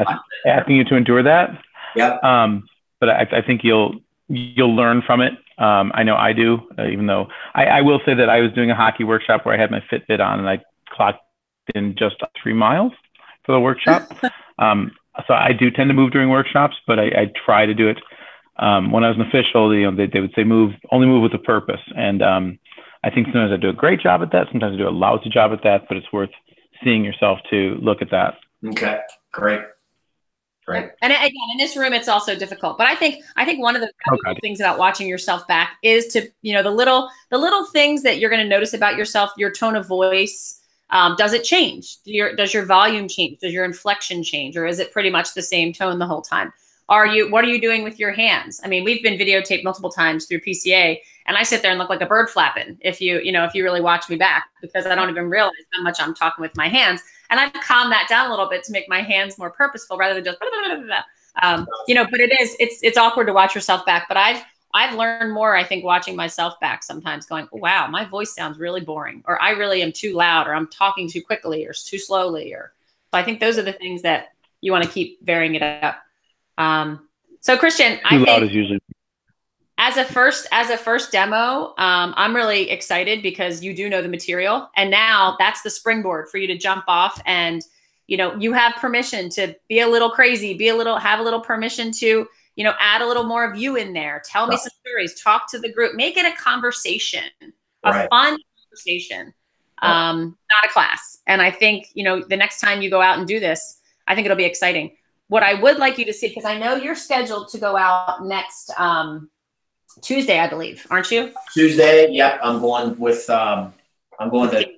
asking you to endure that. Yep. But I think you'll learn from it. I know I do, even though I will say that I was doing a hockey workshop where I had my Fitbit on and I clocked in just 3 miles for the workshop. So I do tend to move during workshops, but I try to do it. When I was an official, they would say only move with a purpose. And I think sometimes I do a great job at that. Sometimes I do a lousy job at that, but it's worth seeing yourself to look at that. Okay, great. Right. And again, in this room, it's also difficult. But I think one of the things about watching yourself back is to, the little things that you're going to notice about yourself, your tone of voice. Does it change? Does your volume change? Does your inflection change? Or is it pretty much the same tone the whole time? What are you doing with your hands? I mean, we've been videotaped multiple times through PCA, and I sit there and look like a bird flapping if you really watch me back, because I don't even realize how much I'm talking with my hands. And I've calmed that down a little bit to make my hands more purposeful rather than just, but it's awkward to watch yourself back. But I've learned more, I think, watching myself back sometimes, going, oh, wow, my voice sounds really boring, or I really am too loud, or I'm talking too quickly or too slowly. So I think those are the things that you want to keep varying it up. So Christian, I think as a first demo, I'm really excited because you do know the material, and now that's the springboard for you to jump off, and you have permission to be a little crazy, have a little permission to add a little more of you in there. Tell me some stories, talk to the group, make it a conversation, a fun conversation, not a class. And I think, the next time you go out and do this, I think it'll be exciting. What I would like you to see, because I know you're scheduled to go out next Tuesday, I believe, aren't you? Tuesday. Yep. I'm going to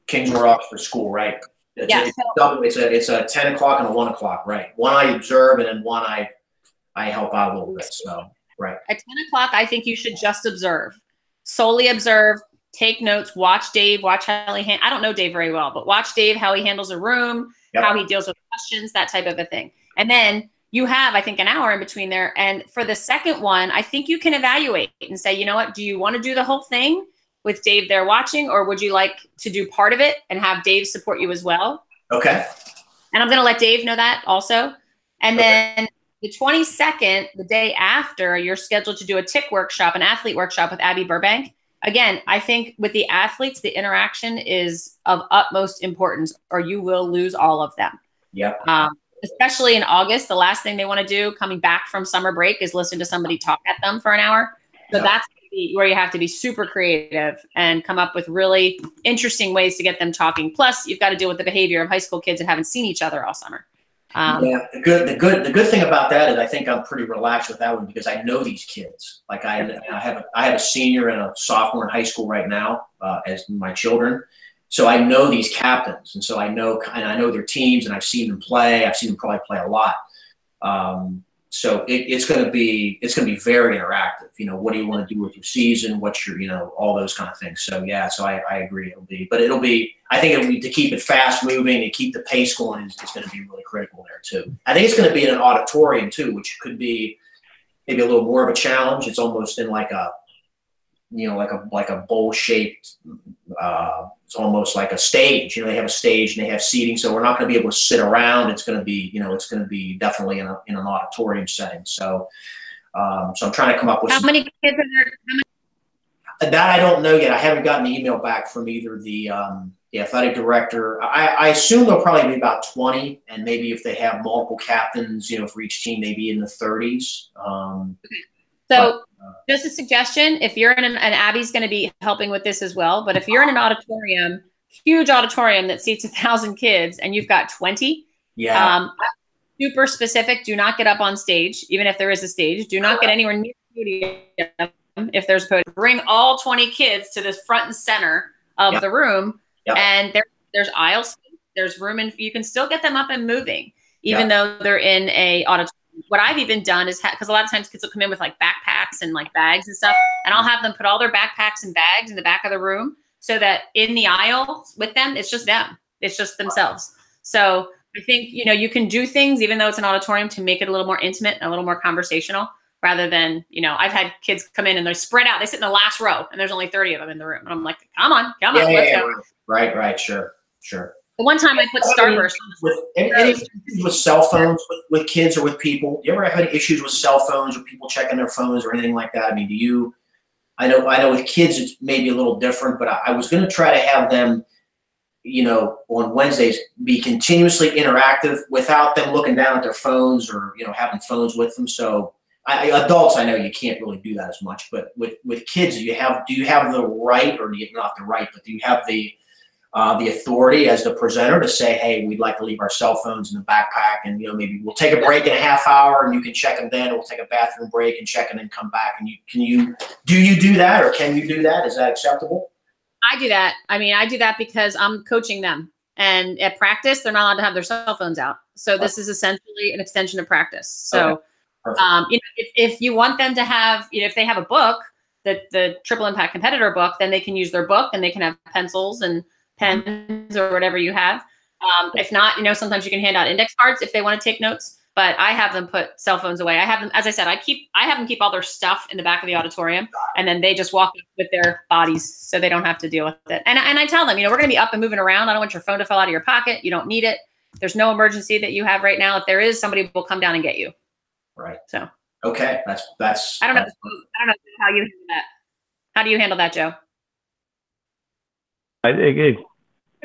Kingsmore Oxford School, right? Yeah. It's a 10 o'clock and a 1 o'clock, right? One I observe, and then one I help out a little bit. So, right. At 10 o'clock, I think you should just observe, solely observe, take notes, watch Dave, watch how he, I don't know Dave very well, but watch Dave, how he handles a room, Yep. how he deals with questions, that type of a thing. And then you have, I think, an hour in between there. And for the second one, I think you can evaluate and say, you know what, do you want to do the whole thing with Dave there watching, or would you like to do part of it and have Dave support you as well? Okay. And I'm going to let Dave know that also. And then the 22nd, the day after, you're scheduled to do a TIC workshop, an athlete workshop with Abby Burbank. Again, I think with the athletes, the interaction is of utmost importance, or you will lose all of them. Yep. Especially in August, the last thing they want to do coming back from summer break is listen to somebody talk at them for an hour. So that's where you have to be super creative and come up with really interesting ways to get them talking. Plus, you've got to deal with the behavior of high school kids that haven't seen each other all summer. Yeah, the good thing about that is I think I'm pretty relaxed with that one because I know these kids. Like I have a senior and a sophomore in high school right now as my children, so I know these captains, and so I know their teams, and I've seen them play. I've seen them probably play a lot. So it's going to be very interactive. You know, what do you want to do with your season? What's your, all those kind of things. So yeah, so I agree. I think it'll be to keep it fast moving and keep the pace going is going to be really critical there too. I think it's going to be in an auditorium too, which could be maybe a little more of a challenge. It's almost in like a bowl shaped, it's almost like a stage. They have a stage and they have seating, so we're not going to be able to sit around. It's going to be, it's going to be definitely in an auditorium setting. So, so I'm trying to come up with how many kids are there? That I don't know yet. I haven't gotten an email back from either the athletic director. I assume there'll probably be about 20, and maybe if they have multiple captains, for each team, maybe in the 30s. So just a suggestion, if you're in and Abby's going to be helping with this as well, but if you're in an auditorium, huge auditorium that seats 1,000 kids and you've got 20, super specific, do not get up on stage, even if there is a stage. Do not get anywhere near the podium if there's a podium. Bring all 20 kids to the front and center of the room, and there's aisle space, there's room, and you can still get them up and moving, even though they're in a auditorium. What I've even done is because a lot of times kids will come in with like backpacks and like bags and stuff, and I'll have them put all their backpacks and bags in the back of the room so that in the aisle with them, it's just them. It's just themselves. So I think, you can do things, even though it's an auditorium, to make it a little more intimate and a little more conversational rather than, I've had kids come in and they're spread out. They sit in the last row and there's only 30 of them in the room. And I'm like, come on, let's go. Right. Sure. The one time I put Starburst any issues with cell phones with kids or with people? You ever have any issues with cell phones or people checking their phones or anything like that? I mean, I know with kids it's maybe a little different, but I was going to try to have them, on Wednesdays be continuously interactive without them looking down at their phones or, having phones with them. So adults, I know you can't really do that as much, but with kids, do you have the right, or not the right, but do you have the authority as the presenter to say, hey, we'd like to leave our cell phones in the backpack, and maybe we'll take a break in a half hour and you can check them then, or we'll take a bathroom break and check and then come back. And do you do that, or can you do that? Is that acceptable? I do that. I mean, I do that because I'm coaching them, and at practice, they're not allowed to have their cell phones out. So this is essentially an extension of practice. So, if you want them to have, if they have a book, the Triple Impact Competitor book, then they can use their book and they can have pencils and pens or whatever you have. If not, sometimes you can hand out index cards if they want to take notes, but I have them put cell phones away. I have them, as I said, I have them keep all their stuff in the back of the auditorium, and then they just walk with their bodies so they don't have to deal with it. And I tell them, we're going to be up and moving around. I don't want your phone to fall out of your pocket. You don't need it. There's no emergency that you have right now. If there is, somebody will come down and get you. Right. So. Okay. That's, I don't know how you handle that. How do you handle that, Joe?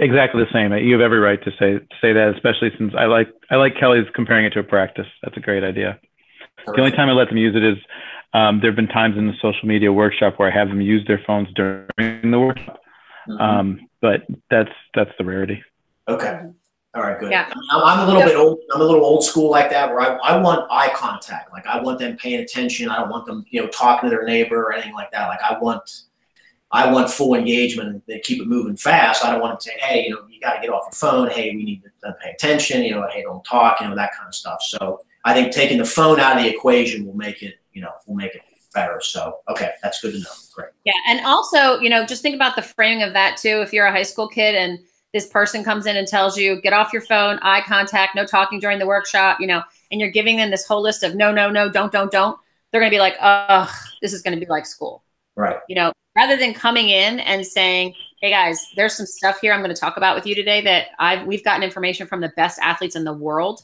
Exactly the same. You have every right to say that, especially since I like Kelly's comparing it to a practice. That's a great idea. Perfect. The only time I let them use it is there have been times in the social media workshop where I have them use their phones during the workshop, but that's the rarity. Okay. All right. Good. Yeah. I'm a little old school like that, where I want eye contact. Like I want them paying attention. I don't want them talking to their neighbor or anything like that. Like I want I want full engagement. They keep it moving fast. I don't want to say, hey, you got to get off your phone. Hey, we need to pay attention. Hey, don't talk. That kind of stuff. So I think taking the phone out of the equation will make it, better. So, okay, that's good to know. Great. Yeah, and also, just think about the framing of that too. If you're a high school kid and this person comes in and tells you, get off your phone, eye contact, no talking during the workshop, and you're giving them this whole list of no, don't. They're going to be like, ugh, this is going to be like school. Right. Rather than coming in and saying, hey guys, there's some stuff here I'm going to talk about with you today that we've gotten information from the best athletes in the world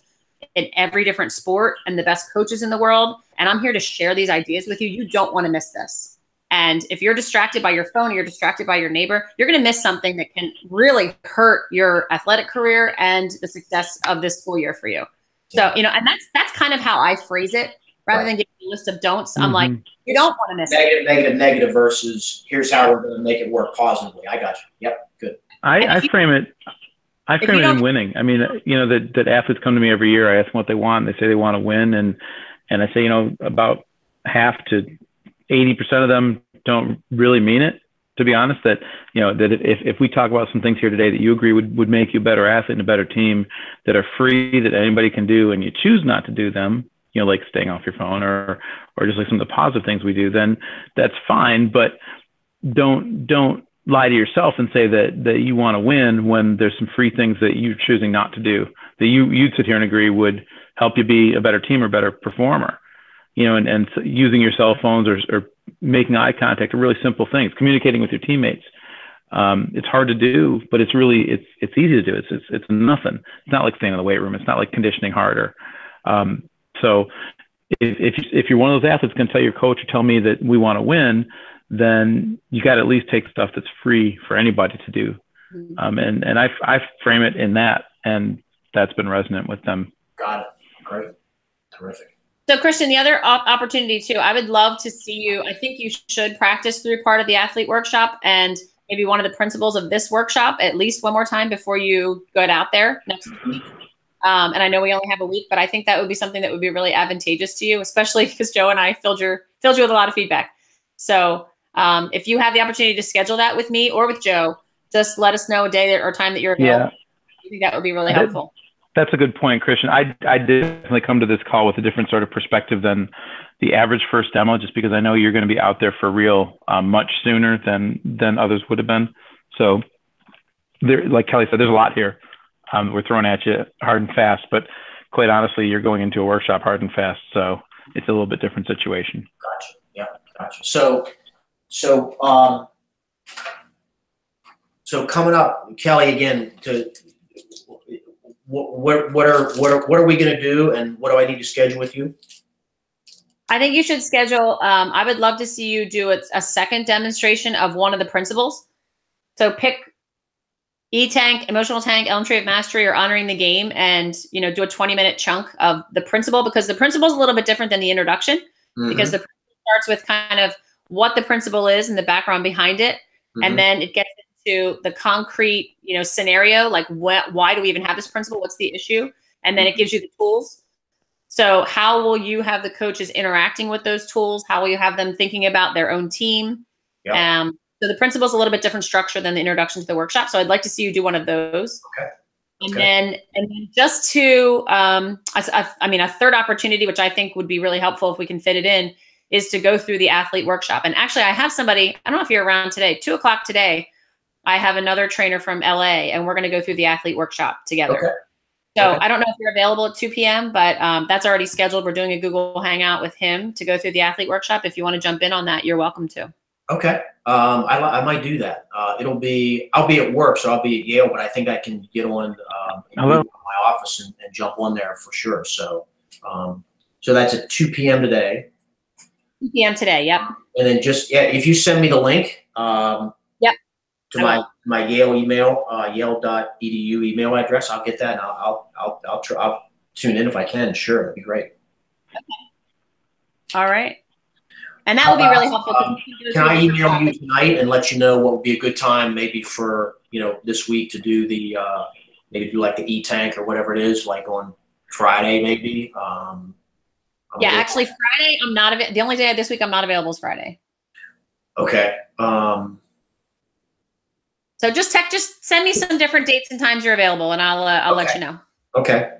in every different sport and the best coaches in the world. And I'm here to share these ideas with you. You don't want to miss this. And if you're distracted by your phone or you're distracted by your neighbor, you're going to miss something that can really hurt your athletic career and the success of this school year for you. So, and that's kind of how I phrase it. Rather than giving a list of don'ts, I'm like, you don't want to miss it. Negative versus here's how we're going to make it work positively. I got you. Yep, good. I frame it in winning. I mean, that athletes come to me every year. I ask them what they want. They say they want to win, and I say, about half to 80% of them don't really mean it. To be honest, that if we talk about some things here today that you agree would make you a better athlete and a better team, that are free, that anybody can do, and you choose not to do them, like staying off your phone or just like some of the positive things we do, then that's fine. But don't lie to yourself and say that you want to win when there's some free things that you're choosing not to do, that you'd sit here and agree would help you be a better team or better performer. And using your cell phones or making eye contact are really simple things. Communicating with your teammates. It's hard to do, but it's easy to do. It's nothing. It's not like staying in the weight room. It's not like conditioning harder. So if you're one of those athletes going to tell your coach or tell me that we want to win, then you got to at least take stuff that's free for anybody to do. And I frame it in that, and that's been resonant with them. Got it. Great. Terrific. So Christian, the other opportunity too, I would love to see you. I think you should practice through part of the athlete workshop and maybe one of the principles of this workshop at least one more time before you get out there next week. And I know we only have a week, but I think that would be something that would be really advantageous to you, especially because Joe and I filled you with a lot of feedback. So if you have the opportunity to schedule that with me or with Joe, just let us know a day or time that you're available. I think that would be really helpful. That's a good point, Christian. I did definitely come to this call with a different sort of perspective than the average first demo, just because I know you're going to be out there for real much sooner than others would have been. So there, like Kelly said, there's a lot here. We're throwing at you hard and fast, but quite honestly, you're going into a workshop hard and fast. So it's a little bit different situation. Gotcha. Yeah, gotcha. So coming up, Kelly, again, what are we going to do, and what do I need to schedule with you? I think you should schedule. I would love to see you do a second demonstration of one of the principles. So pick E-Tank, Emotional Tank, Elm Tree of Mastery, or Honoring the Game, and do a 20-minute chunk of the principle, because the principle is a little bit different than the introduction, because the principle starts with kind of what the principle is and the background behind it, and then it gets into the concrete, scenario, like why do we even have this principle? What's the issue? And then it gives you the tools. So how will you have the coaches interacting with those tools? How will you have them thinking about their own team? Yep. So the principle is a little bit different structure than the introduction to the workshop. So I'd like to see you do one of those. Okay. And then just to, a third opportunity, which I think would be really helpful if we can fit it in, is to go through the athlete workshop. And actually I have somebody, I don't know if you're around today, 2:00 today, I have another trainer from LA, and we're going to go through the athlete workshop together. Okay. So I don't know if you're available at 2 p.m., but that's already scheduled. We're doing a Google Hangout with him to go through the athlete workshop. If you want to jump in on that, you're welcome to. Okay. I might do that. I'll be at work, so I'll be at Yale, but I think I can get on my office and jump on there for sure. So that's at 2 p.m. today. 2 p.m. today. Yep. And then if you send me the link, to my Yale email, yale.edu email address, I'll get that, and I'll tune in if I can. Sure, that'd be great. Okay. All right. And that would be really helpful. Can I email you tonight and let you know what would be a good time, maybe for this week, to do the maybe do like the E-Tank or whatever it is, like on Friday maybe? Actually Friday I'm not available. The only day this week I'm not available is Friday. Okay. So just send me some different dates and times you're available, and I'll let you know. Okay.